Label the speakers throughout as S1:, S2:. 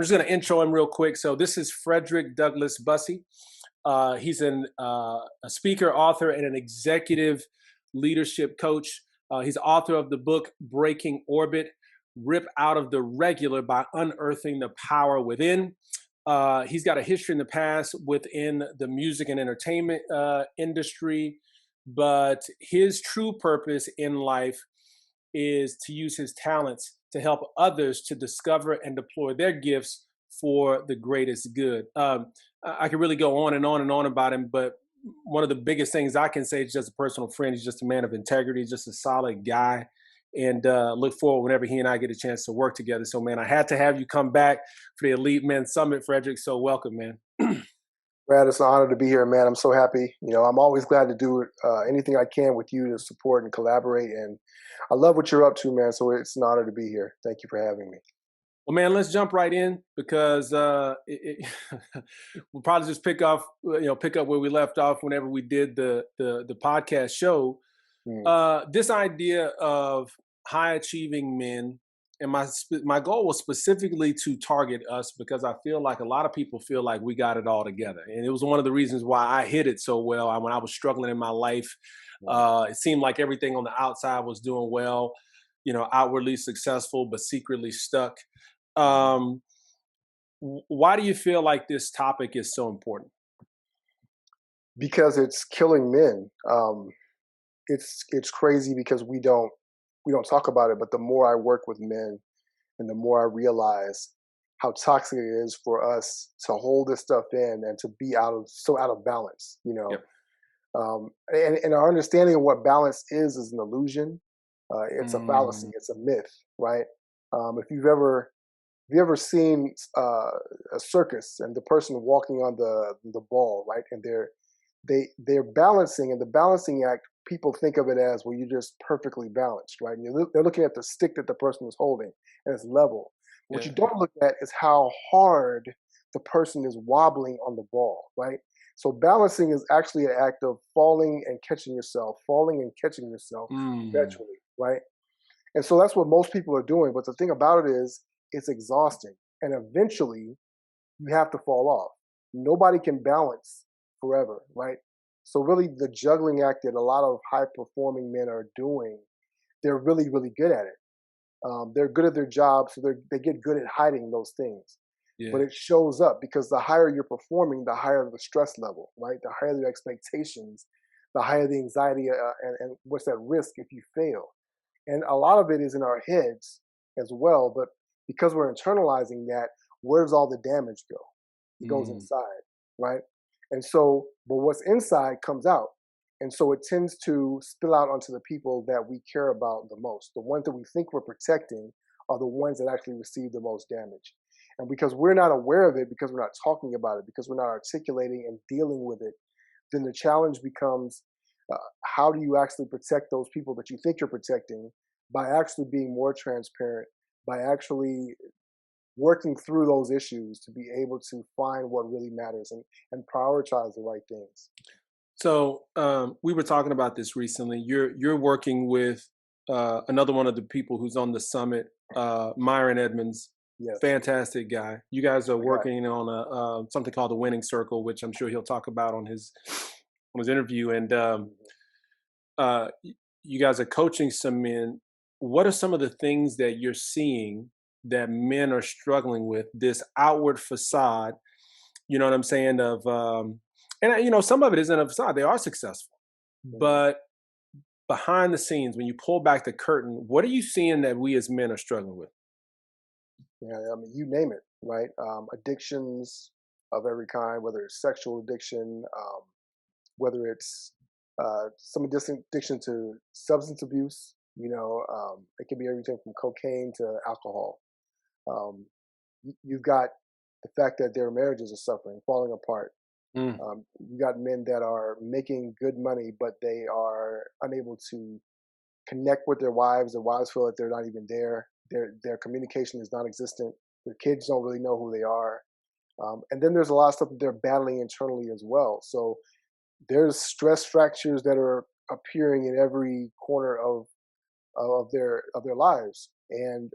S1: just going to intro him real quick. So this is Fredrick Douglas Bussey. He's a speaker, author, and an executive leadership coach. He's author of the book Breaking Orbit, Rip Out of the Regular by Unearthing the Power Within. He's got a history in the past within the music and entertainment industry, but his true purpose in life is to use his talents to help others to discover and deploy their gifts for the greatest good. I could really go on and on and on about him, but one of the biggest things I can say is just a personal friend. He's just a man of integrity, just a solid guy, and look forward whenever he and I get a chance to work together. So, man, I had to have you come back for the Elite Men Summit, Fredrick. So welcome, man.
S2: Brad, it's an honor to be here, man. I'm so happy. I'm always glad to do anything I can with you to support and collaborate. And I love what you're up to, man. So it's an honor to be here. Thank you for having me.
S1: Well, man, let's jump right in because we'll probably just pick up where we left off whenever we did the podcast show. This idea of high achieving men, and my goal was specifically to target us because I feel like a lot of people feel like we got it all together, and it was one of the reasons why I hit it so well. When I was struggling in my life, it seemed like everything on the outside was doing well, outwardly successful but secretly stuck. Why do you feel like this topic is so important?
S2: Because it's killing men. It's crazy because we don't talk about it, but the more I work with men and the more I realize how toxic it is for us to hold this stuff in and to be so out of balance,
S1: Yep.
S2: And our understanding of what balance is an illusion. It's a fallacy. It's a myth, right? If you've ever seen a circus and the person walking on the ball, right? And they're balancing, and the balancing act, people think of it as, well, you're just perfectly balanced, right? And they're looking at the stick that the person is holding and it's level. What you don't look at is how hard the person is wobbling on the ball, right? So balancing is actually an act of falling and catching yourself perpetually, right? And so that's what most people are doing. But the thing about it is, it's exhausting. And eventually, you have to fall off. Nobody can balance forever, right? So really, the juggling act that a lot of high-performing men are doing, they're really, really good at it. They're good at their job, so they get good at hiding those things.
S1: Yeah.
S2: But it shows up because the higher you're performing, the higher the stress level, right? The higher the expectations, the higher the anxiety, and what's that risk if you fail. And a lot of it is in our heads as well, but because we're internalizing that, where does all the damage go? It goes inside, right? And so, but what's inside comes out. And so it tends to spill out onto the people that we care about the most. The ones that we think we're protecting are the ones that actually receive the most damage. And because we're not aware of it, because we're not talking about it, because we're not articulating and dealing with it, then the challenge becomes, how do you actually protect those people that you think you're protecting by actually being more transparent, by actually working through those issues to be able to find what really matters and prioritize the right things.
S1: So we were talking about this recently. You're working with another one of the people who's on the summit, Myron Edmonds.
S2: Yes.
S1: Fantastic guy. You guys are working on something called the Winning Circle, which I'm sure he'll talk about on his interview. And you guys are coaching some men. What are some of the things that you're seeing that men are struggling with? This outward facade, you know what I'm saying? And some of it isn't a facade. They are successful, but behind the scenes, when you pull back the curtain, what are you seeing that we as men are struggling with?
S2: Yeah, I mean, you name it, right? Addictions of every kind, whether it's sexual addiction, whether it's some addiction to substance abuse. It can be everything from cocaine to alcohol. You've got the fact that their marriages are suffering, falling apart. You got men that are making good money, but they are unable to connect with their wives. Their wives feel that they're not even there. Their communication is non-existent. Their kids don't really know who they are. And then there's a lot of stuff that they're battling internally as well. So there's stress fractures that are appearing in every corner of their lives. And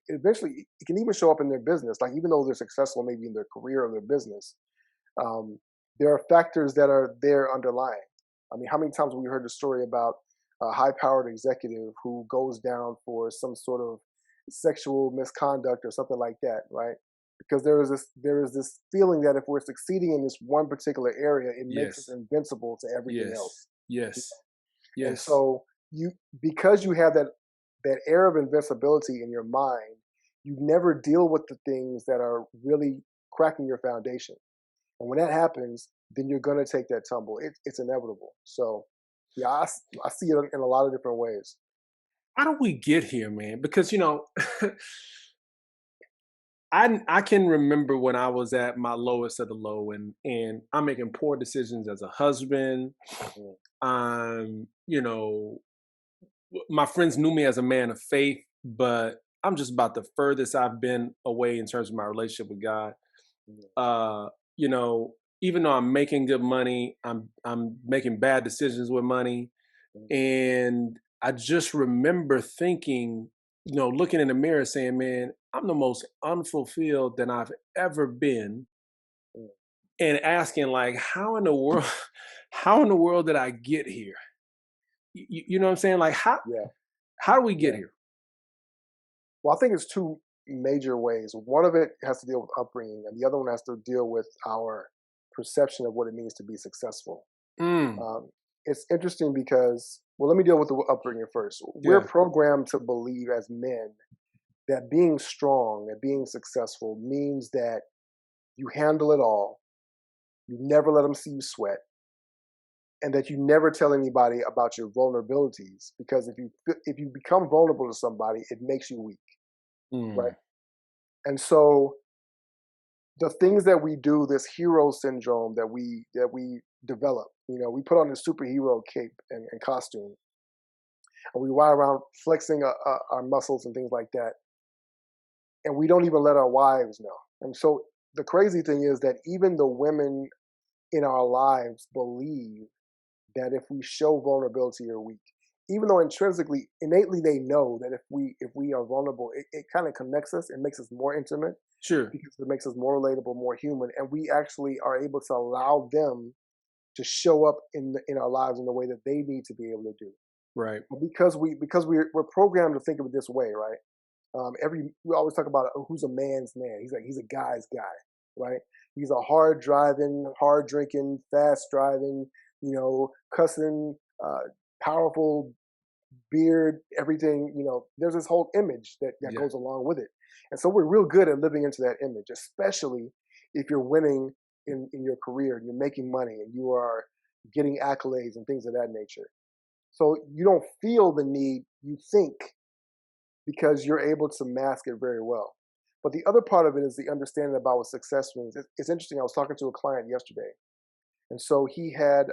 S2: eventually, it can even show up in their business. Like even though they're successful, maybe in their career or their business, um, there are factors that are there underlying. I mean, how many times have we heard the story about a high-powered executive who goes down for some sort of sexual misconduct or something like that, right? Because there is this feeling that if we're succeeding in this one particular area, it makes us
S1: Yes.
S2: invincible to everything
S1: Yes.
S2: else.
S1: Yes.
S2: And
S1: Yes.
S2: so you, because you have that air of invincibility in your mind, you never deal with the things that are really cracking your foundation. And when that happens, then you're gonna take that tumble. It's inevitable. So yeah, I see it in a lot of different ways.
S1: How do we get here, man? Because I can remember when I was at my lowest of the low, and I'm making poor decisions as a husband.
S2: Mm,
S1: I'm, my friends knew me as a man of faith, but I'm just about the furthest I've been away in terms of my relationship with God.
S2: mm,
S1: Uh, you know, Even though I'm making good money, I'm making bad decisions with money.
S2: mm,
S1: And I just remember thinking, looking in the mirror saying, man, I'm the most unfulfilled than I've ever been.
S2: mm.
S1: And asking, like, how in the world, how in the world did I get here? You know what I'm saying? Like,
S2: Yeah,
S1: how do we get
S2: yeah.
S1: here?
S2: Well, I think it's two major ways. One of it has to deal with upbringing, and the other one has to deal with our perception of what it means to be successful.
S1: Mm,
S2: Um, it's interesting because, well, let me deal with the upbringing first. We're
S1: yeah,
S2: programmed to believe as men that being strong, that being successful means that you handle it all, you never let them see you sweat, and that you never tell anybody about your vulnerabilities. Because if you become vulnerable to somebody, it makes you weak, right?
S1: mm,
S2: And so the things that we do, this hero syndrome that we develop, we put on the superhero cape and costume, and we ride around flexing our muscles and things like that, and we don't even let our wives know. And so the crazy thing is that even the women in our lives believe that if we show vulnerability or weak, even though intrinsically, innately, they know that if we are vulnerable, it kind of connects us. It makes us more intimate
S1: sure,
S2: because it makes us more relatable, more human, and we actually are able to allow them to show up in our lives in the way that they need to be able to do.
S1: right,
S2: But because we're programmed to think of it this way, right? Every We always talk about, oh, who's a man's man. He's a guy's guy, right? He's a hard driving, hard drinking, fast driving, cussing, powerful beard, everything. There's this whole image that
S1: yeah,
S2: goes along with it, and so we're real good at living into that image, especially if you're winning in your career and you're making money and you are getting accolades and things of that nature. So you don't feel the need, you think, because you're able to mask it very well. But the other part of it is the understanding about what success means. It's interesting. I was talking to a client yesterday, and so he's had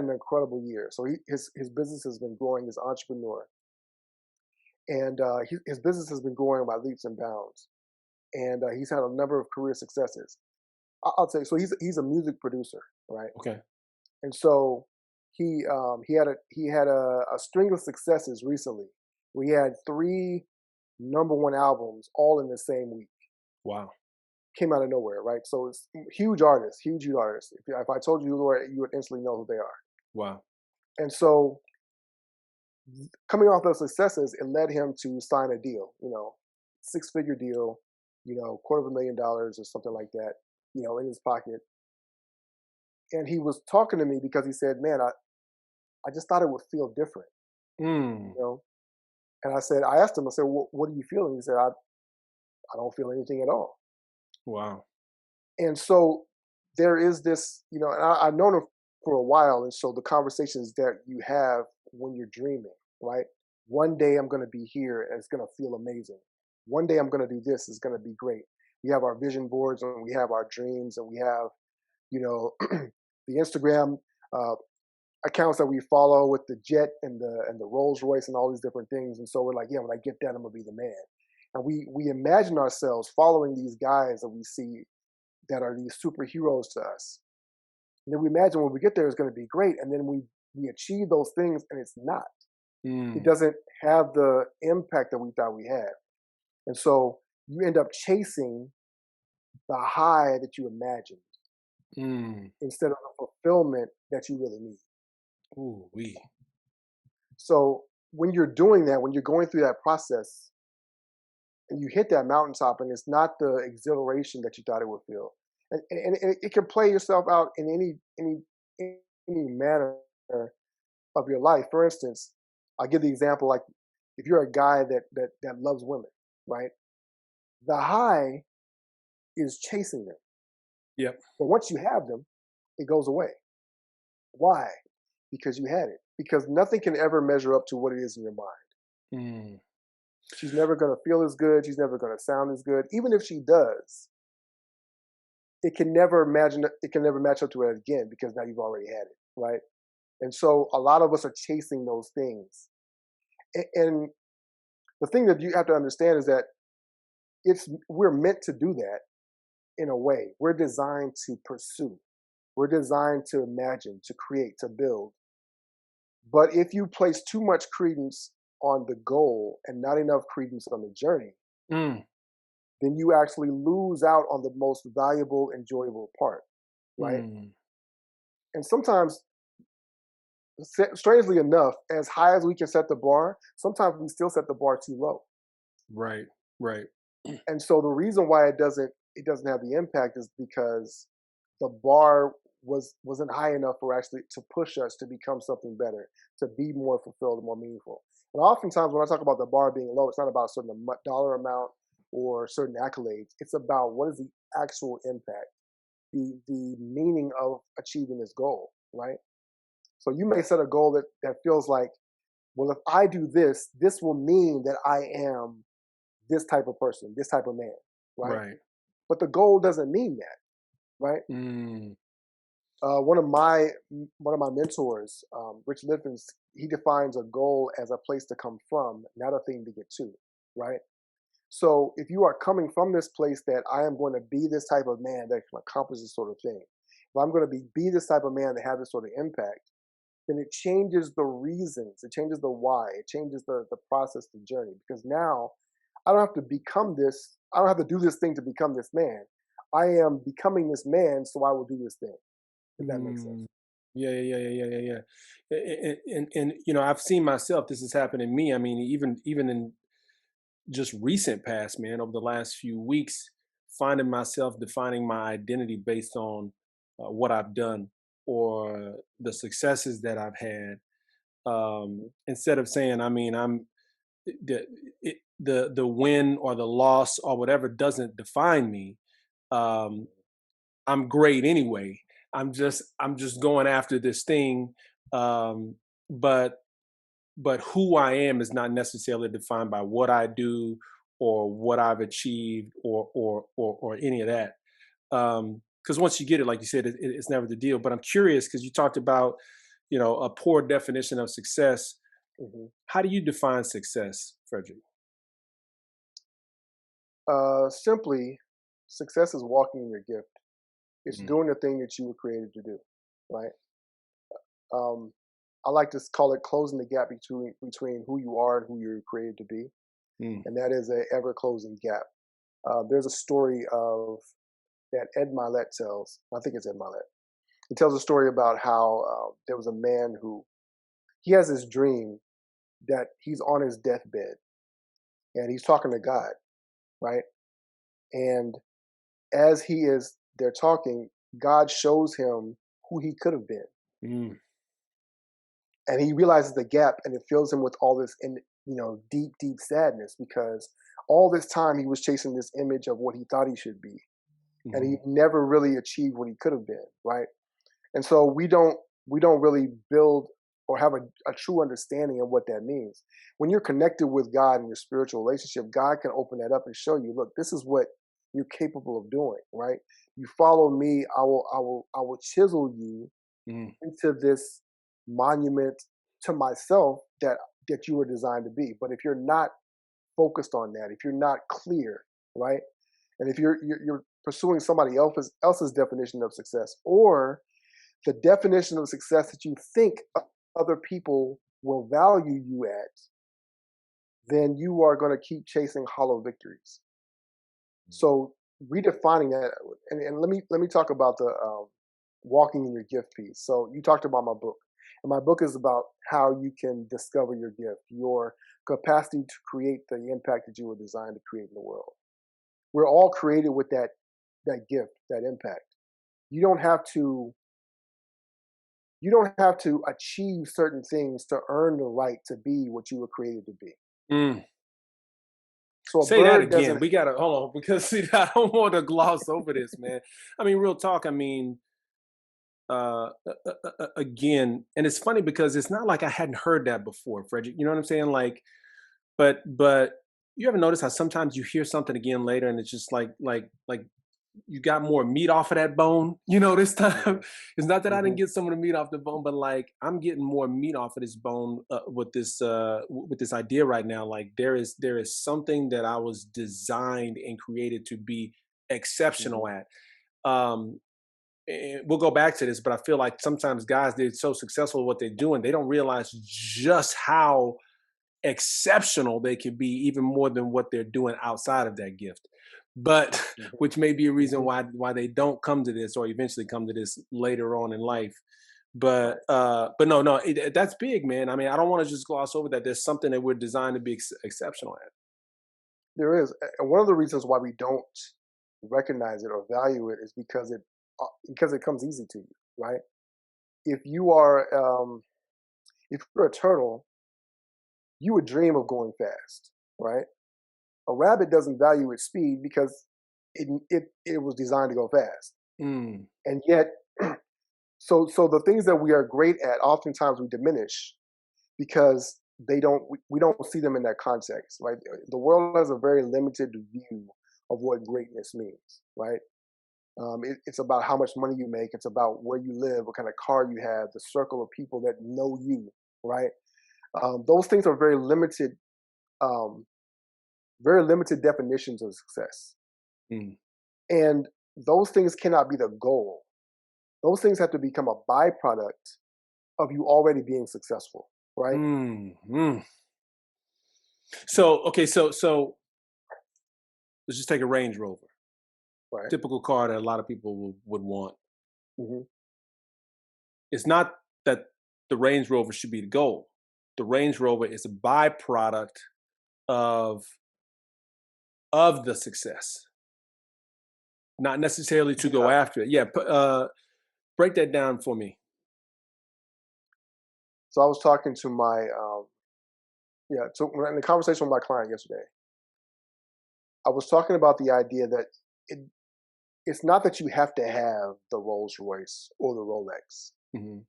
S2: an incredible year. So his business has been growing as an entrepreneur, and his business has been growing by leaps and bounds. And he's had a number of career successes. I'll tell you. So he's a music producer, right?
S1: okay,
S2: And so he had a string of successes recently. We had three number one albums all in the same week.
S1: wow,
S2: Came out of nowhere, right? So it's huge artists, huge, huge artists. If I told you who they are, you would instantly know who they are.
S1: wow,
S2: And so coming off those successes, it led him to sign a deal, six-figure deal, $250,000 or something like that, in his pocket. And he was talking to me because he said, man, I just thought it would feel different,
S1: mm,
S2: you know? And I asked him, I said, what are you feeling? He said, I don't feel anything at all.
S1: wow,
S2: And so there is this, and I've known him for a while. And so the conversations that you have when you're dreaming, right? One day I'm going to be here and it's going to feel amazing. One day I'm going to do this, it's going to be great. We have our vision boards and we have our dreams and we have, the Instagram uh, accounts that we follow with the jet and the Rolls Royce and all these different things. And so we're like, yeah, when I get that, I'm gonna be the man. And we imagine ourselves following these guys that we see that are these superheroes to us. And then we imagine when we get there, it's going to be great. And then we achieve those things, and it's not. It
S1: Mm,
S2: doesn't have the impact that we thought we had. And so you end up chasing the high that you imagined
S1: mm.
S2: instead of the fulfillment that you really need.
S1: Ooh, we.
S2: So when you're doing that, when you're going through that process and you hit that mountaintop and it's not the exhilaration that you thought it would feel, and it can play yourself out in any manner of your life. For instance, I'll give the example like if you're a guy that loves women, right? The high is chasing them.
S1: Yep.
S2: But once you have them, it goes away. Why? Because you had it. Because nothing can ever measure up to what it is in your mind.
S1: Mm,
S2: She's never going to feel as good. She's never going to sound as good. Even if she does, it can never imagine. It can never match up to it again because now you've already had it, right? And so a lot of us are chasing those things. And the thing that you have to understand is that we're meant to do that in a way. We're designed to pursue. We're designed to imagine, to create, to build. But if you place too much credence on the goal and not enough credence on the journey,
S1: mm,
S2: then you actually lose out on the most valuable, enjoyable part, right?
S1: mm.
S2: And sometimes, strangely enough, as high as we can set the bar, sometimes we still set the bar too low.
S1: Right. Right.
S2: And so the reason why it doesn't have the impact is because the bar wasn't high enough for actually to push us to become something better, to be more fulfilled and more meaningful. And oftentimes when I talk about the bar being low, it's not about a certain dollar amount or certain accolades. It's about what is the actual impact, the meaning of achieving this goal, right? So you may set a goal that feels like, well, if I do this, this will mean that I am this type of person, this type of man, right?
S1: Right.
S2: But the goal doesn't mean that, right?
S1: Mm,
S2: One of my mentors, Rich Lippens, he defines a goal as a place to come from, not a thing to get to, right? So if you are coming from this place that I am going to be this type of man that can accomplish this sort of thing, if I'm going to be this type of man that has this sort of impact, then it changes the reasons, it changes the why, it changes the process, the journey. Because now I don't have to become this, I don't have to do this thing to become this man. I am becoming this man, so I will do this thing, if that makes sense.
S1: mm. Yeah, yeah, yeah, yeah, yeah, yeah, yeah. And I've seen myself. This has happened in me. I mean, even in just recent past, man, over the last few weeks, finding myself defining my identity based on what I've done or the successes that I've had. Instead of saying, I mean, I'm the win or the loss or whatever doesn't define me. Um, I'm great anyway. I'm just going after this thing. Um, but but who I am is not necessarily defined by what I do or what I've achieved or any of that. Because once you get it, like you said, it's never the deal. But I'm curious because you talked about, a poor definition of success.
S2: Mhm.
S1: How do you define success, Frederick?
S2: Simply, success is walking in your gift. It's
S1: Mm,
S2: doing the thing that you were created to do, right? Um, I like to call it closing the gap between who you are and who you're created to be,
S1: mm,
S2: and that is a ever closing gap. There's a story of that Ed Milet tells. I think it's Ed Milet. He tells a story about how there was a man who he has this dream that he's on his deathbed and he's talking to God, right? And as they're talking, God shows him who he could have been,
S1: mm,
S2: and he realizes the gap, and it fills him with all this, deep, deep sadness because all this time he was chasing this image of what he thought he should be, and he
S1: mhm,
S2: never really achieved what he could have been, right? And so we don't really build or have a true understanding of what that means. When you're connected with God in your spiritual relationship, God can open that up and show you, look, this is what you're capable of doing, right? You follow me, I will chisel you
S1: mm,
S2: into this monument to myself that you were designed to be. But if you're not focused on that, if you're not clear, right? And if you're pursuing somebody else's definition of success or the definition of success that you think other people will value you at, then you are going to keep chasing hollow victories. So redefining that, and let me talk about the walking in your gift piece. So you talked about my book, and my book is about how you can discover your gift, your capacity to create the impact that you were designed to create in the world. We're all created with that gift, that impact. You don't have to you don't have to achieve certain things to earn the right to be what you were created to be.
S1: Mm.
S2: So a
S1: Say that
S2: bird
S1: again.
S2: doesn't.
S1: We gotta hold on because see, I don't want to gloss over this, man. I mean, real talk. I mean, again, and it's funny because it's not like I hadn't heard that before, Frederick. You know what I'm saying? Like, but you ever notice how sometimes you hear something again later, and it's just like you got more meat off of that bone. You know, this time
S2: Mhm,
S1: it's not that I didn't
S2: mhm,
S1: get some of the meat off the bone, but like I'm getting more meat off of this bone with this idea right now. Like there is something that I was designed and created to be exceptional
S2: mhm,
S1: at. Um, and we'll go back to this, but I feel like sometimes guys they're so successful at what they're doing, they don't realize just how exceptional they can be, even more than what they're doing outside of that gift. But
S2: mhm,
S1: which may be a reason
S2: mhm.
S1: why they don't come to this or eventually come to this later on in life.
S2: Right.
S1: But no, that's big, man. I mean, I don't want to just gloss over that. There's something that we're designed to be exceptional at.
S2: There is, and one of the reasons why we don't recognize it or value it is because it comes easy to you, right? If you are if you're a turtle, you would dream of going fast, right? A rabbit doesn't value its speed because it was designed to go fast,
S1: Mm,
S2: and yet, so the things that we are great at, oftentimes we diminish because we don't see them in that context, right? The world has a very limited view of what greatness means, right? It's about how much money you make. It's about where you live, what kind of car you have, the circle of people that know you, right? Those things are um, very limited definitions of success,
S1: mm,
S2: and those things cannot be the goal. Those things have to become a byproduct of you already being successful, right?
S1: mm. So okay, so let's just take a Range Rover,
S2: Right.
S1: typical car that a lot of people would want.
S2: Hmm.
S1: It's not that the Range Rover should be the goal. The Range Rover is a byproduct of the success, not necessarily to go
S2: Yeah.
S1: after it. Yeah, break that down for me.
S2: So I was talking to my yeah. So in the conversation with my client yesterday, I was talking about the idea that it, it's not that you have to have the Rolls Royce or the Rolex.
S1: Hmm.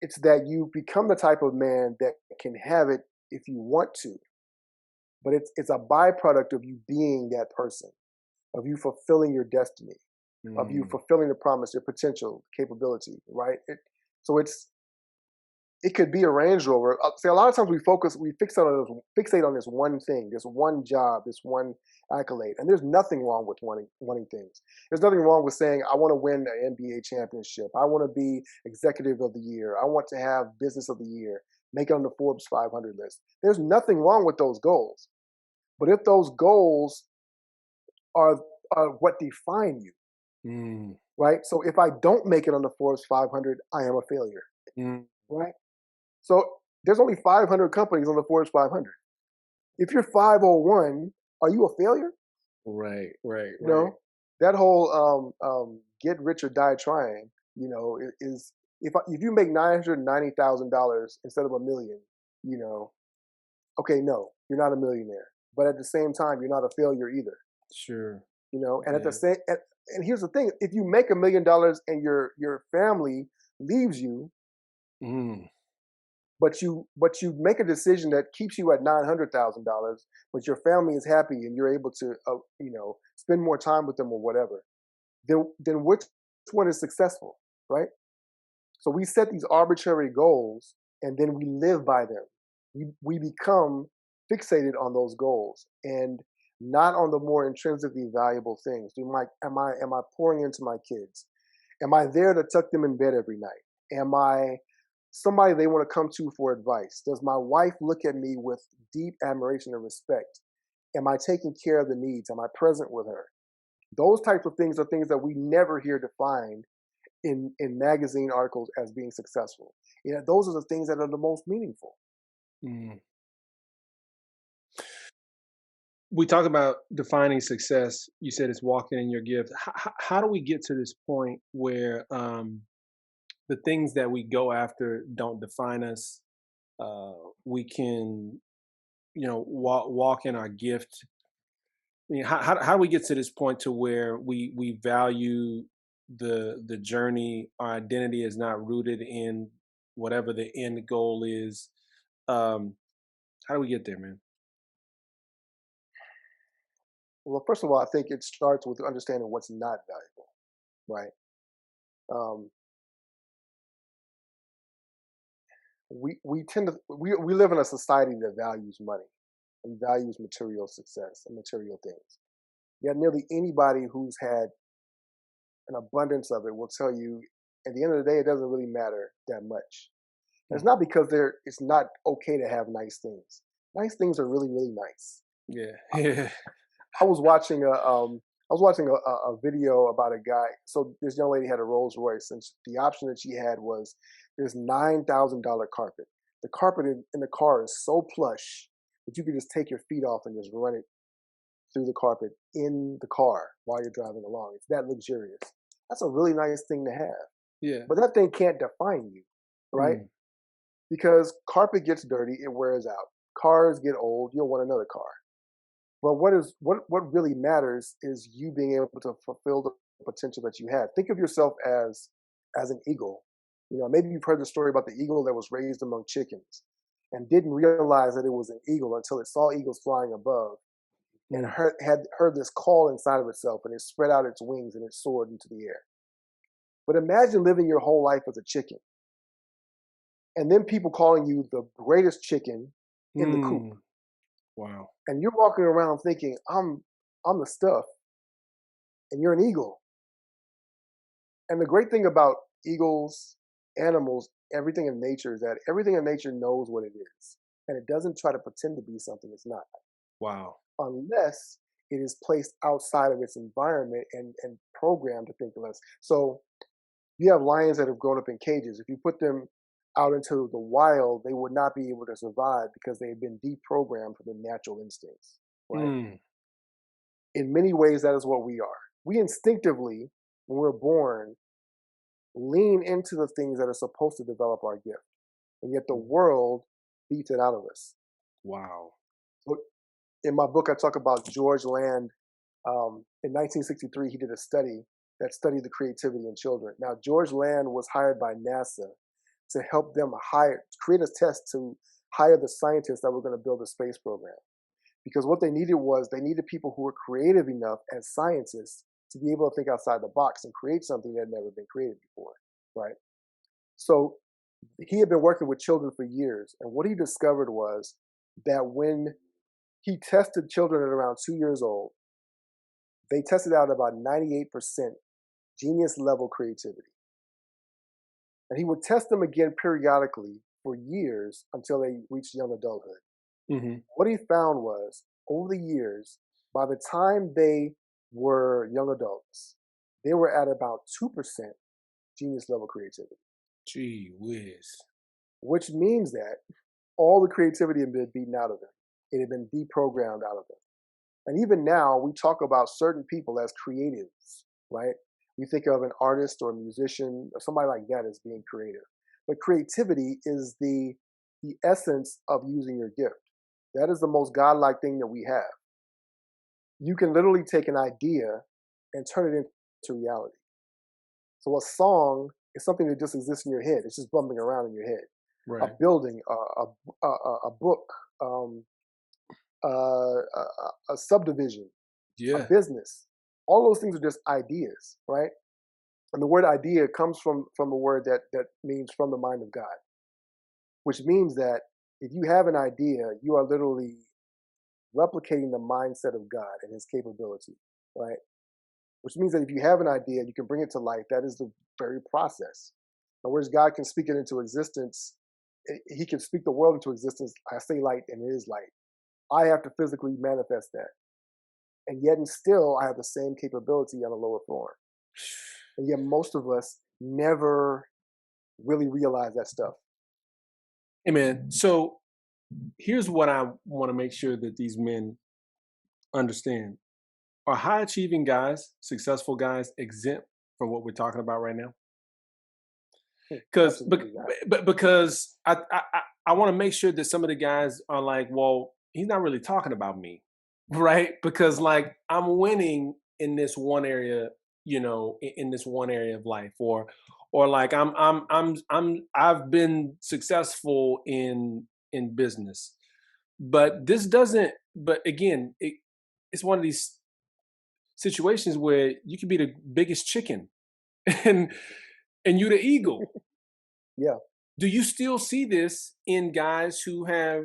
S2: It's that you become the type of man that can have it if you want to, but it's a byproduct of you being that person, of you fulfilling your destiny, of you
S1: Mm.
S2: fulfilling the promise, your potential, capability, right? So it could be a Range Rover. See, a lot of times we fixate on this one thing, this one job, this one accolade, and there's nothing wrong with wanting things. There's nothing wrong with saying, I want to win an NBA championship. I want to be executive of the year. I want to have business of the year, make it on the Forbes 500 list. There's nothing wrong with those goals. But if those goals are are what define you,
S1: Mm.
S2: right? So if I don't make it on the Forbes 500, I am a failure,
S1: Mm.
S2: right? So there's only 500 companies on the Forbes 500. If you're 501, are you a failure?
S1: Right, right,
S2: You
S1: right.
S2: know, that whole get rich or die trying, is if you make $990,000 instead of a million, you know, okay, no, you're not a millionaire. But at the same time, you're not a failure either.
S1: Sure.
S2: And at the
S1: Yeah.
S2: same, and here's the thing: if you make $1 million and your family leaves you,
S1: Mm.
S2: but you make a decision that keeps you at $900,000, but your family is happy and you're able to spend more time with them or whatever. Then which one is successful, right? So we set these arbitrary goals and then we live by them. We become fixated on those goals and not on the more intrinsically valuable things. Am I pouring into my kids? Am I there to tuck them in bed every night? Am I somebody they want to come to for advice? Does my wife look at me with deep admiration and respect? Am I taking care of the needs? Am I present with her? Those types of things are things that we never hear defined in magazine articles as being successful. Those are the things that are the most meaningful.
S1: Mm. We talk about defining success. You said it's walking in your gift. How do we get to this point where the things that we go after don't define us? We can, walk in our gift. I mean, how do we get to this point to where we value the journey? Our identity is not rooted in whatever the end goal is. How do we get there, man?
S2: Well, first of all, I think it starts with understanding what's not valuable, right? Um, we tend to we live in a society that values money and values material success and material things. Yet nearly anybody who's had an abundance of it will tell you at the end of the day it doesn't really matter that much. And it's
S1: Mm.
S2: not because it's not okay to have nice things. Nice things are really, really nice.
S1: Yeah,
S2: I,
S1: yeah.
S2: I was watching a video about a guy. So this young lady had a Rolls Royce, and the option that she had was this $9,000 carpet. The carpet in the car is so plush that you can just take your feet off and just run it through the carpet in the car while you're driving along. It's that luxurious. That's a really nice thing to have.
S1: Yeah.
S2: But that thing can't define you, right?
S1: Mm.
S2: Because carpet gets dirty, it wears out. Cars get old, you'll want another car. But what really matters is you being able to fulfill the potential that you have. Think of yourself as an eagle. Maybe you've heard the story about the eagle that was raised among chickens and didn't realize that it was an eagle until it saw eagles flying above and
S1: Mm.
S2: had heard this call inside of itself, and it spread out its wings and it soared into the air. But imagine living your whole life as a chicken and then people calling you the greatest chicken in the coop.
S1: Mm. Wow.
S2: And you're walking around thinking, I'm the stuff, and you're an eagle. And the great thing about eagles, animals, everything in nature is that everything in nature knows what it is. And it doesn't try to pretend to be something it's not,
S1: Wow.
S2: unless it is placed outside of its environment and programmed to think less. So you have lions that have grown up in cages. If you put them out into the wild, they would not be able to survive because they have been deprogrammed from the natural instincts, right?
S1: Mm.
S2: In many ways, that is what we are. We instinctively, when we're born, lean into the things that are supposed to develop our gift. And yet the
S1: Mm.
S2: world beats it out of us.
S1: Wow.
S2: So in my book, I talk about George Land. In 1963, he did a study that studied the creativity in children. Now, George Land was hired by NASA to help them create a test to hire the scientists that were going to build a space program. Because what they needed was they needed people who were creative enough as scientists to be able to think outside the box and create something that had never been created before, right? So he had been working with children for years, and what he discovered was that when he tested children at around 2 years old, they tested out about 98% genius level creativity. And he would test them again periodically for years until they reached young adulthood.
S1: Hmm.
S2: What he found was over the years, by the time they were young adults, they were at about 2% genius level creativity,
S1: Gee whiz.
S2: which means that all the creativity had been beaten out of them. It had been deprogrammed out of them. And even now, we talk about certain people as creatives, right? We think of an artist or a musician or somebody like that as being creative. But creativity is the essence of using your gift. That is the most godlike thing that we have. You can literally take an idea and turn it into reality. So a song is something that just exists in your head. It's just bumping around in your head. A
S1: Right.
S2: building, a book, um, a subdivision, a
S1: Yeah.
S2: business. All those things are just ideas, right? And the word idea comes from a word that means from the mind of God, which means that if you have an idea, you are literally replicating the mindset of God and his capability, right? Which means that if you have an idea, you can bring it to life. That is the very process. And whereas God can speak it into existence, He can speak the world into existence. I say light, and it is light. I have to physically manifest that, and yet and still, I have the same capability on a lower form. And yet, most of us never really realize that stuff.
S1: Hey man, so here's what I want to make sure that these men understand. Are high achieving guys, successful guys, exempt from what we're talking about right now? Because
S2: Absolutely not.
S1: because I want to make sure that some of the guys are like, well, he's not really talking about me, right? Because like I'm winning in this one area, in this one area of life, or like I've been successful in business, but this doesn't. But again, it's one of these situations where you could be the biggest chicken, and you're the eagle.
S2: Yeah,
S1: Do you still see this in guys who have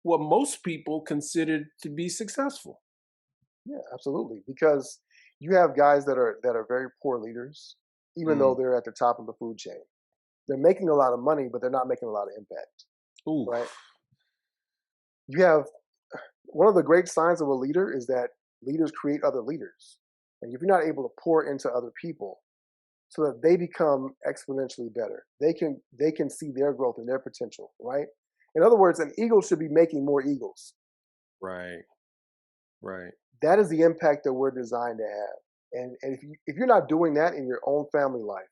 S1: what most people consider to be successful?
S2: yeah, absolutely. Because you have guys that are very poor leaders, even though
S1: Mm.
S2: they're at the top of the food chain. They're making a lot of money, but they're not making a lot of impact.
S1: Ooh,
S2: Right? You have one of the great signs of a leader is that leaders create other leaders. And if you're not able to pour into other people so that they become exponentially better, they can see their growth and their potential, right? In other words, an eagle should be making more eagles.
S1: right, right.
S2: That is the impact that we're designed to have. And if you're not doing that in your own family life,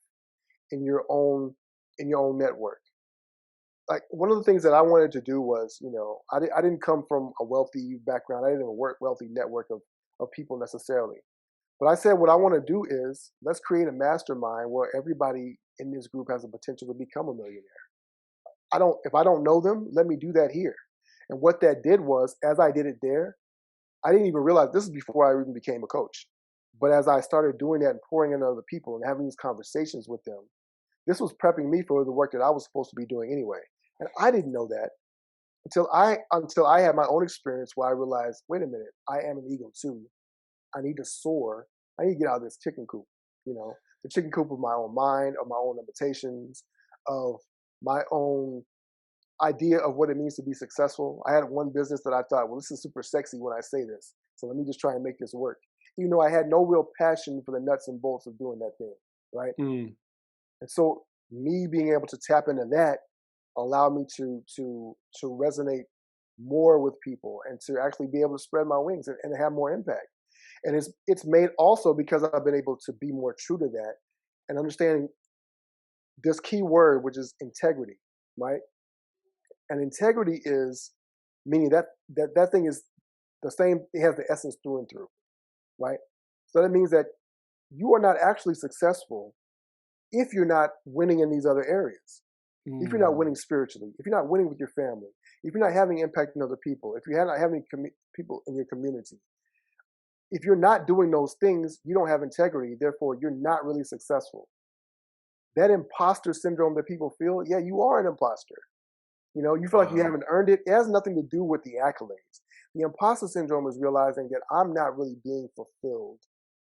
S2: in your own network, like one of the things that I wanted to do was, I didn't come from a wealthy background. I didn't have a wealthy network of people necessarily. But I said, what I want to do is let's create a mastermind where everybody in this group has the potential to become a millionaire. If I don't know them, let me do that here. And what that did was, as I did it there, I didn't even realize this is before I even became a coach. But as I started doing that and pouring into other people and having these conversations with them, this was prepping me for the work that I was supposed to be doing anyway. And I didn't know that until I had my own experience where I realized, wait a minute, I am an eagle too. I need to soar. I need to get out of this chicken coop, the chicken coop of my own mind, of my own limitations, of my own idea of what it means to be successful. I had one business that I thought, well, this is super sexy when I say this. So let me just try and make this work. Even though I had no real passion for the nuts and bolts of doing that thing. Right.
S1: Mm.
S2: And so me being able to tap into that allowed me to resonate more with people and to actually be able to spread my wings and have more impact. And it's made also because I've been able to be more true to that and understanding this key word, which is integrity, right? And integrity is meaning that thing is the same. It has the essence through and through, right? So that means that you are not actually successful if you're not winning in these other areas. If you're not
S1: Mm.
S2: winning spiritually, if you're not winning with your family, if you're not having impact in other people, if you're not having people in your community, if you're not doing those things, you don't have integrity. Therefore, you're not really successful. That imposter syndrome that people feel, yeah, you are an imposter. You feel like you
S1: Wow.
S2: haven't earned it. It has nothing to do with the accolades. The imposter syndrome is realizing that I'm not really being fulfilled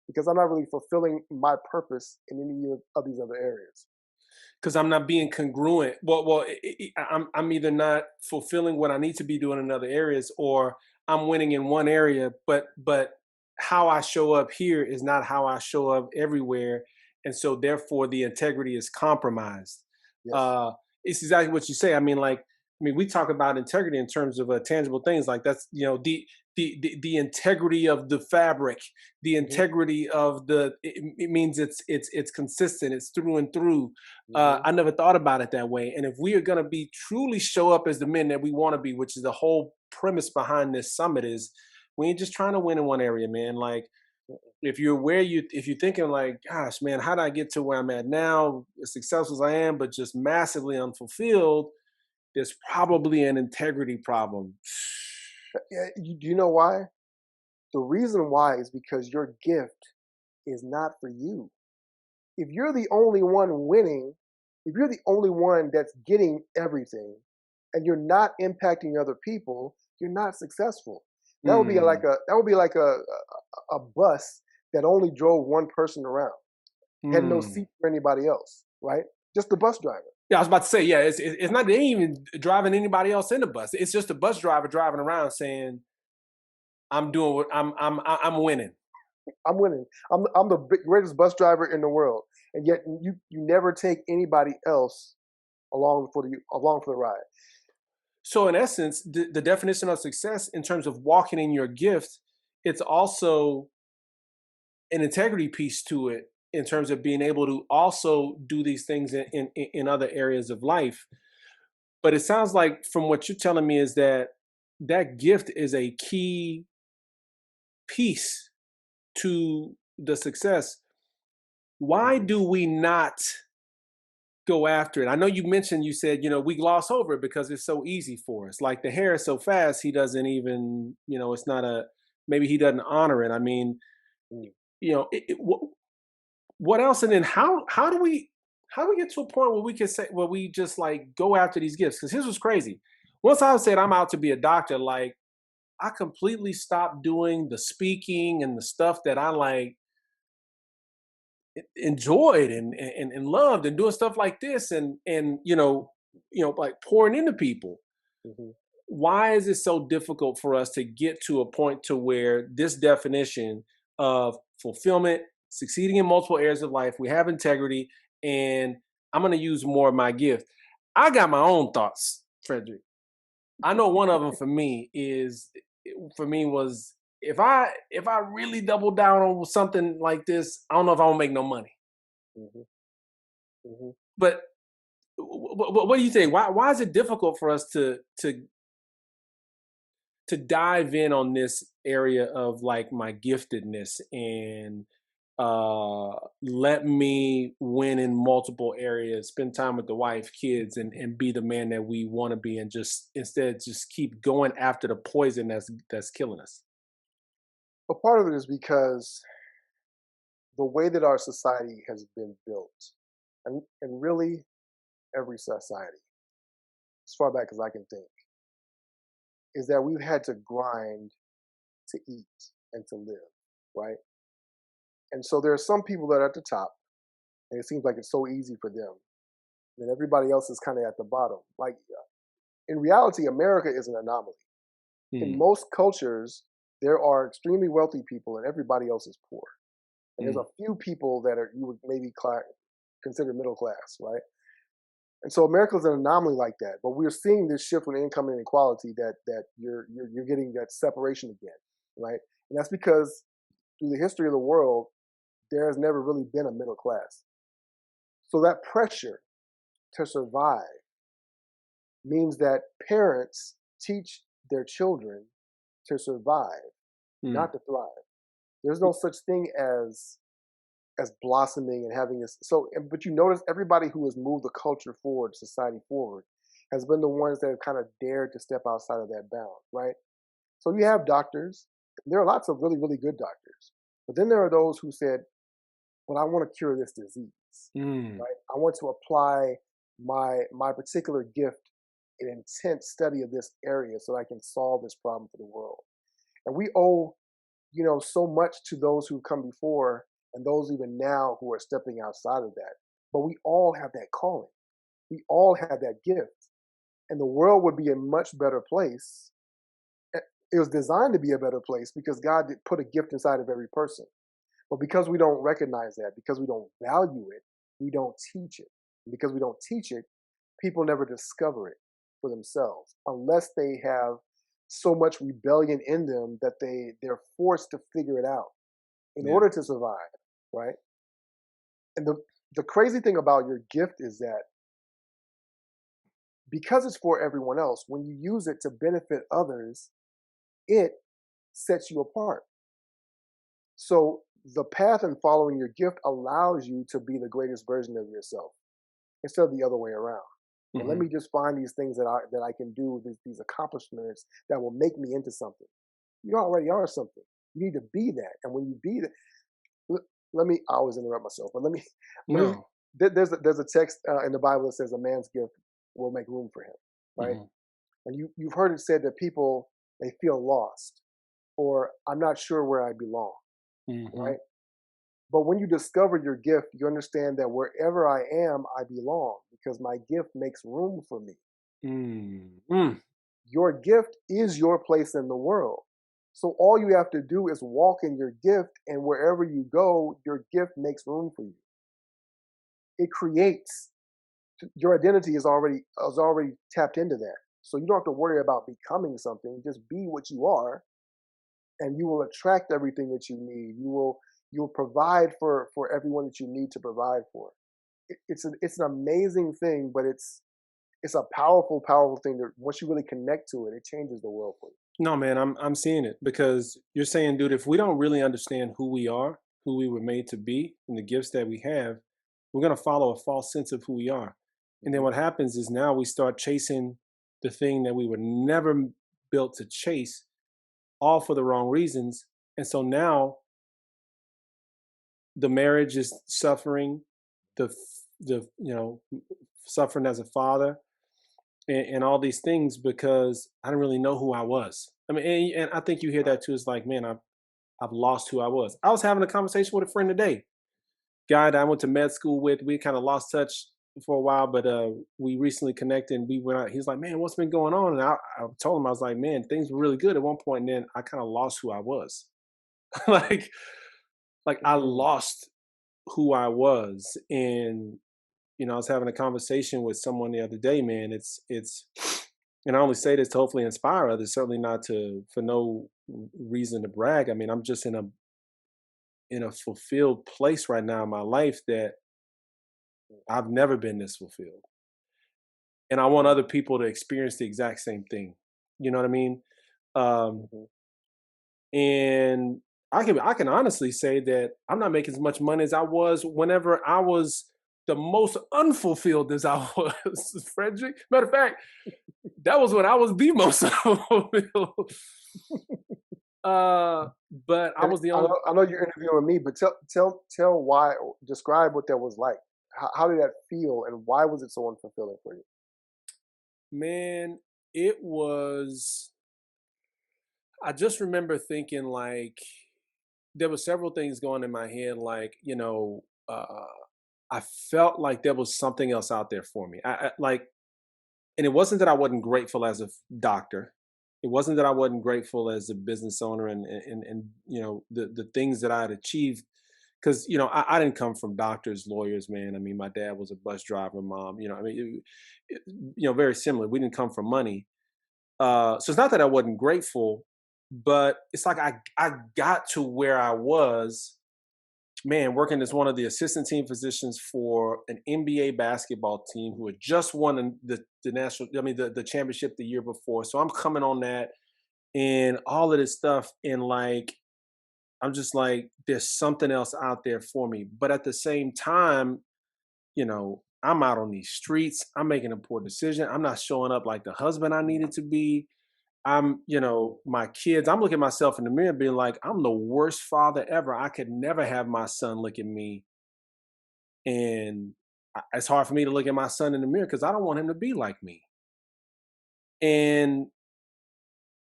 S2: because I'm not really fulfilling my purpose in any of these other areas.
S1: Because I'm not being congruent. Well, I'm either not fulfilling what I need to be doing in other areas, or I'm winning in one area, but how I show up here is not how I show up everywhere, and so therefore the integrity is compromised.
S2: Yes.
S1: Uh, it's exactly what you say. I mean, we talk about integrity in terms of tangible things like that's the integrity of the fabric, the
S2: Hmm.
S1: integrity of it means it's consistent, it's through and through.
S2: Hmm.
S1: I never thought about it that way. And if we are going to be truly show up as the men that we want to be, which is the whole premise behind this summit, is we ain't just trying to win in one area, man. Like if you're thinking like, gosh, man, how do I get to where I'm at now, as successful as I am, but just massively unfulfilled? There's probably an integrity problem.
S2: Yeah, do you know why? The reason why is because your gift is not for you. If you're the only one winning, if you're the only one that's getting everything and you're not impacting other people, you're not successful.
S1: Mm,
S2: That would be like a bus that only drove one person around, had no
S1: mm,
S2: seat for anybody else, right? just the bus driver.
S1: Yeah, I was about to say, yeah, it's not, they ain't even driving anybody else in the bus. It's just a bus driver driving around saying, "I'm doing what I'm winning."
S2: I'm winning. I'm the greatest bus driver in the world, and yet you never take anybody else along for the ride.
S1: So, in essence, the definition of success in terms of walking in your gift, it's also an integrity piece to it in terms of being able to also do these things in other areas of life. But it sounds like from what you're telling me is that that gift is a key piece to the success. Why
S2: Hmm.
S1: do we not go after it? I know you mentioned, you said, we gloss over it because it's so easy for us. Like the hair is so fast, he doesn't even, it's not maybe he doesn't honor it. I mean,
S2: Mm.
S1: what else? And then how do we get to a point where we can say, where we just like go after these gifts? Because here's what's crazy. Once I said I'm out to be a doctor, like I completely stopped doing the speaking and the stuff that I like enjoyed and loved, and doing stuff like this, and like pouring into people.
S2: Hmm.
S1: Why is it so difficult for us to get to a point to where this definition of fulfillment, succeeding in multiple areas of life, we have integrity, and I'm going to use more of my gift? I got my own thoughts, Fredrick. I know one of them for me was, if I really double down on something like this, I don't know if I won't make no money.
S2: Hmm. Hmm.
S1: But what do you think? Why is it difficult for us to dive in on this area of like my giftedness, and let me win in multiple areas, spend time with the wife, kids, and be the man that we want to be, and just instead just keep going after the poison that's killing us?
S2: A part of it is because the way that our society has been built, and really every society, as far back as I can think, is that we've had to grind to eat and to live, right? And so there are some people that are at the top, and it seems like it's so easy for them. And everybody else is kind of at the bottom. Like in reality, America is an anomaly. In
S1: Hmm.
S2: most cultures, there are extremely wealthy people, and everybody else is poor. And there's
S1: Hmm.
S2: a few people that are you would maybe consider middle class, right? And so America's an anomaly like that. But we're seeing this shift in income inequality that you're getting that separation again, right? And that's because through the history of the world, there has never really been a middle class. So that pressure to survive means that parents teach their children to survive,
S1: Hmm.
S2: not to thrive. There's no such thing as blossoming and having this. So, but you notice everybody who has moved the culture forward, society forward, has been the ones that have kind of dared to step outside of that bound, right? So you have doctors. There are lots of really, really good doctors, but then there are those who said, "But I want to cure this disease,
S1: Hmm.
S2: right? I want to apply my particular gift in intense study of this area so I can solve this problem for the world." And we owe, so much to those who come before and those even now who are stepping outside of that. But we all have that calling. We all have that gift. And the world would be a much better place. It was designed to be a better place because God did put a gift inside of every person. But because we don't recognize that, because we don't value it, we don't teach it. And because we don't teach it, people never discover it for themselves unless they have so much rebellion in them that they're forced to figure it out in
S1: Yeah.
S2: order to survive, right? And the crazy thing about your gift is that because it's for everyone else, when you use it to benefit others, it sets you apart. So the path and following your gift allows you to be the greatest version of yourself instead of the other way around. Well, let
S1: Hmm.
S2: me just find these things that I can do, these accomplishments that will make me into something. You already are something. You need to be that, and when you be that, let me. I always interrupt myself, but let me. Let me.
S1: No.
S2: There's a text in the Bible that says a man's gift will make room for him, right?
S1: Hmm.
S2: And you've heard it said that people they feel lost or I'm not sure where I belong,
S1: Hmm.
S2: right? But when you discover your gift, you understand that wherever I am, I belong because my gift makes room for me.
S1: Mm, mm.
S2: Your gift is your place in the world. So all you have to do is walk in your gift, and wherever you go, your gift makes room for you. It creates your identity is already tapped into that. So you don't have to worry about becoming something. Just be what you are, and you will attract everything that you need. You will provide for everyone that you need to provide for. It's an amazing thing, but it's a powerful thing that once you really connect to it, it changes the world for you.
S1: No, man, I'm seeing it because you're saying, dude, if we don't really understand who we are, who we were made to be, and the gifts that we have, we're gonna follow a false sense of who we are. And then
S2: Hmm.
S1: what happens is now we start chasing the thing that we were never built to chase, all for the wrong reasons. And so now the marriage is suffering, the suffering as a father, and all these things because I didn't really know who I was. I mean, and I think you hear
S2: Right.
S1: that too. It's like, man, I've lost who I was. I was having a conversation with a friend today, guy that I went to med school with. We kind of lost touch for a while, but we recently connected and we went out. He's like, man, what's been going on? And I told him, I was like, man, things were really good at one point, and then I kind of lost who I was. like, like I
S2: Mm.
S1: lost who I was, and I was having a conversation with someone the other day, man. It's and I only say this to hopefully inspire others, certainly not to for no reason to brag. I mean, I'm just in a fulfilled place right now in my life that I've never been this fulfilled. And I want
S2: Mm.
S1: other people to experience the exact same thing. You know what I mean? Um,
S2: Mhm.
S1: and I can honestly say that I'm not making as much money as I was whenever I was the most unfulfilled as I was, Frederick. Matter of fact, that was when I was the most unfulfilled. Uh, but I
S2: And
S1: was the
S2: I
S1: only
S2: know, I know you're interviewing me, but tell why. Describe what that was like. How did that feel, and why was it so unfulfilling for you?
S1: man. It was. I just remember thinking like there were several things going in my head, like I felt like there was something else out there for me. And it wasn't that I wasn't grateful as a doctor. It wasn't that I wasn't grateful as a business owner and the things that I had achieved because I didn't come from doctors, lawyers, man. I mean, my dad was a bus driver, mom. I mean, very similar. We didn't come from money, so it's not that I wasn't grateful, but it's like I got to where I was, man, working as one of the assistant team physicians for an NBA basketball team who had just won the national, I mean, the championship the year before. So I'm coming on that and all of this stuff, and like I'm just like, there's something else out there for me. But at the same time, I'm out on these streets. I'm making a poor decision. I'm not showing up like the husband I
S2: Mm.
S1: needed to be. My kids, I'm looking at myself in the mirror being like, I'm the worst father ever. I could never have my son look at me. And it's hard for me to look at my son in the mirror because I don't want him to be like me. And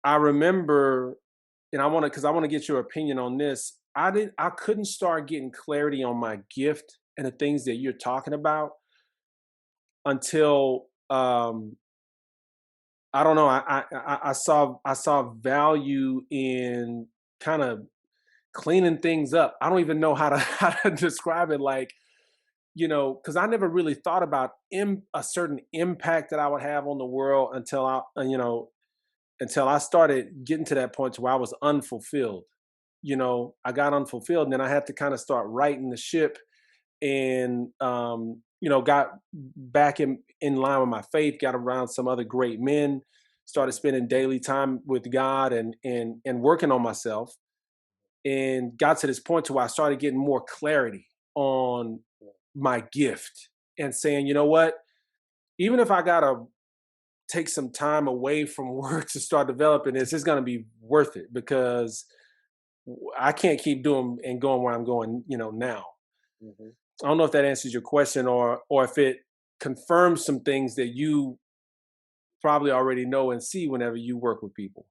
S1: I remember, and I want to get your opinion on this. I couldn't start getting clarity on my gift and the things that you're talking about until I don't know. I saw value in kind of cleaning things up. I don't even know how to how to describe it. Like, because I never really thought about a certain impact that I would have on the world until I started getting to that point to where I was unfulfilled. I got unfulfilled, and then I had to kind of start righting the ship, and got back in line with my faith, got around some other great men, started spending daily time with God and working on myself, and got to this point to where I started getting more clarity on my gift and saying, you know what, even if I gotta take some time away from work to start developing this, it's gonna be worth it because I can't keep doing and going where I'm going, now.
S2: Mhm.
S1: I don't know if that answers your question or if it confirms some things that you probably already know and see whenever you work with people.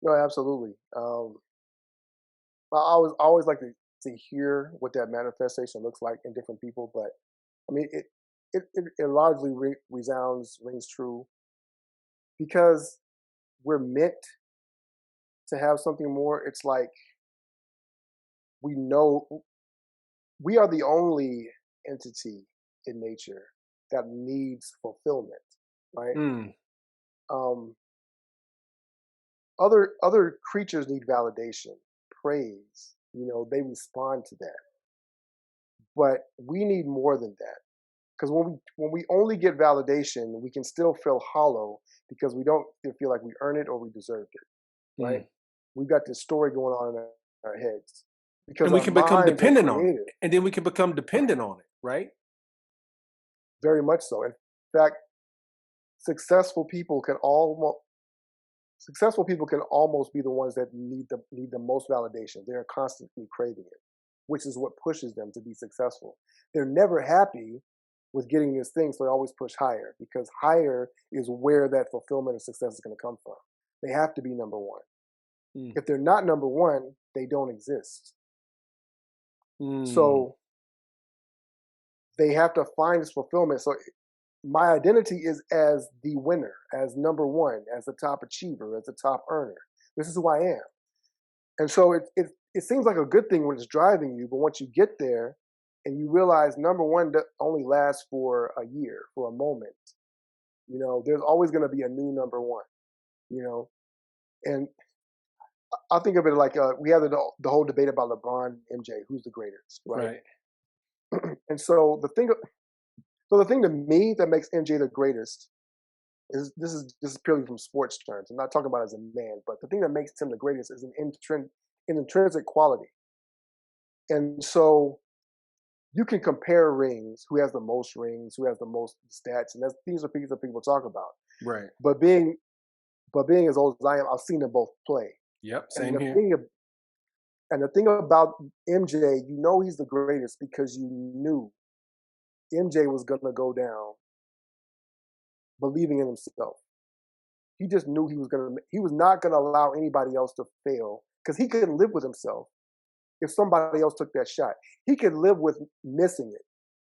S2: No, absolutely. I always like to to hear what that manifestation looks like in different people, but I mean, it largely rings true because we're meant to have something more. It's like we know we are the only entity in nature that needs fulfillment, right?
S1: Mm.
S2: Um, other creatures need validation, praise. You know, they respond to that, but we need more than that. Because when we only get validation, we can still feel hollow because we don't feel like we earn it or we deserved it, right?
S1: Mm.
S2: We've got this story going on in our heads because
S1: And we
S2: our
S1: can become
S2: minds are
S1: dependent on it.
S2: creative,
S1: And then we can become dependent on it, right?
S2: very much so. In fact, successful people can almost successful people can almost be the ones that need the most validation. They're constantly craving it, which is what pushes them to be successful. They're never happy with getting this thing, so they always push higher because higher is where that fulfillment and success is going to come from. They have to be number one.
S1: Mm.
S2: If they're not number one, they don't exist.
S1: Mm.
S2: So they have to find this fulfillment. So my identity is as the winner, as number one, as the top achiever, as the top earner. This is who I am. And so it seems like a good thing when it's driving you, but once you get there and you realize number one only lasts for a year, for a moment, you know, there's always going to be a new number one, you know. And I think of it like we have the whole debate about LeBron and MJ, who's the greatest, right?
S1: Right.
S2: And so the thing to me that makes MJ the greatest is this is purely from sports terms. I'm not talking about as a man, but the thing that makes him the greatest is an intrinsic quality. And so you can compare rings, who has the most rings, who has the most stats, and these are things that people talk about.
S1: Right.
S2: But being as old as I am, I've seen them both play.
S1: Yep.
S2: And
S1: Same here.
S2: the thing about MJ, you know he's the greatest because you knew MJ was gonna go down believing in himself. He just knew he was not gonna allow anybody else to fail because he couldn't live with himself if somebody else took that shot. He could live with missing it.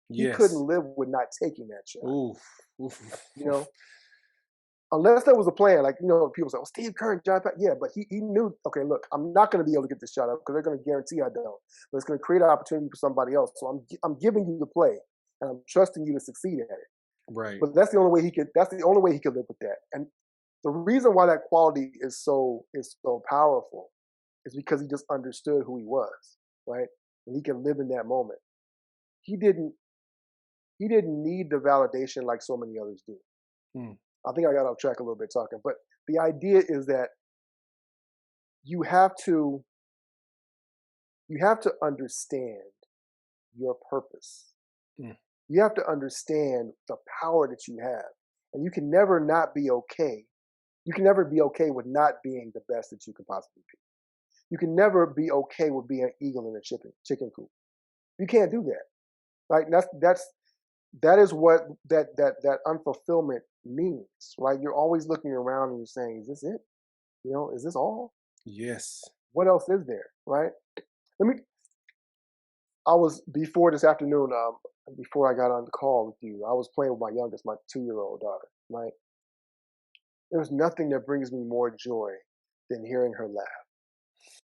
S2: He
S1: Yes.
S2: couldn't live with not taking that shot.
S1: Oof. Oof.
S2: You know, unless that was a plan. Like, you know, people say, "Well, Steve Kerr, John Pat," yeah, but he knew. Okay, look, I'm not going to be able to get this shot up because they're going to guarantee I don't. But it's going to create an opportunity for somebody else. So I'm giving you the play, and I'm trusting you to succeed at it.
S1: Right.
S2: But that's the only way he could. That's the only way he could live with that. And the reason why that quality is so powerful is because he just understood who he was, right? And he can live in that moment. He didn't he didn't need the validation like so many others do.
S1: Mm.
S2: I think I got off track a little bit talking, but the idea is that you have to you have to understand your purpose.
S1: Mm.
S2: You have to understand the power that you have. And you can never not be okay. You can never be okay with not being the best that you can possibly be. You can never be okay with being an eagle in a chicken coop. You can't do that. Right? And that is what that unfulfillment means, right? You're always looking around and you're saying, is this it? You know, is this all?
S1: Yes.
S2: What else is there? Right? Let me I was before this afternoon, before I got on the call with you, I was playing with my youngest, my 2-year-old daughter, right? There's nothing that brings me more joy than hearing her laugh.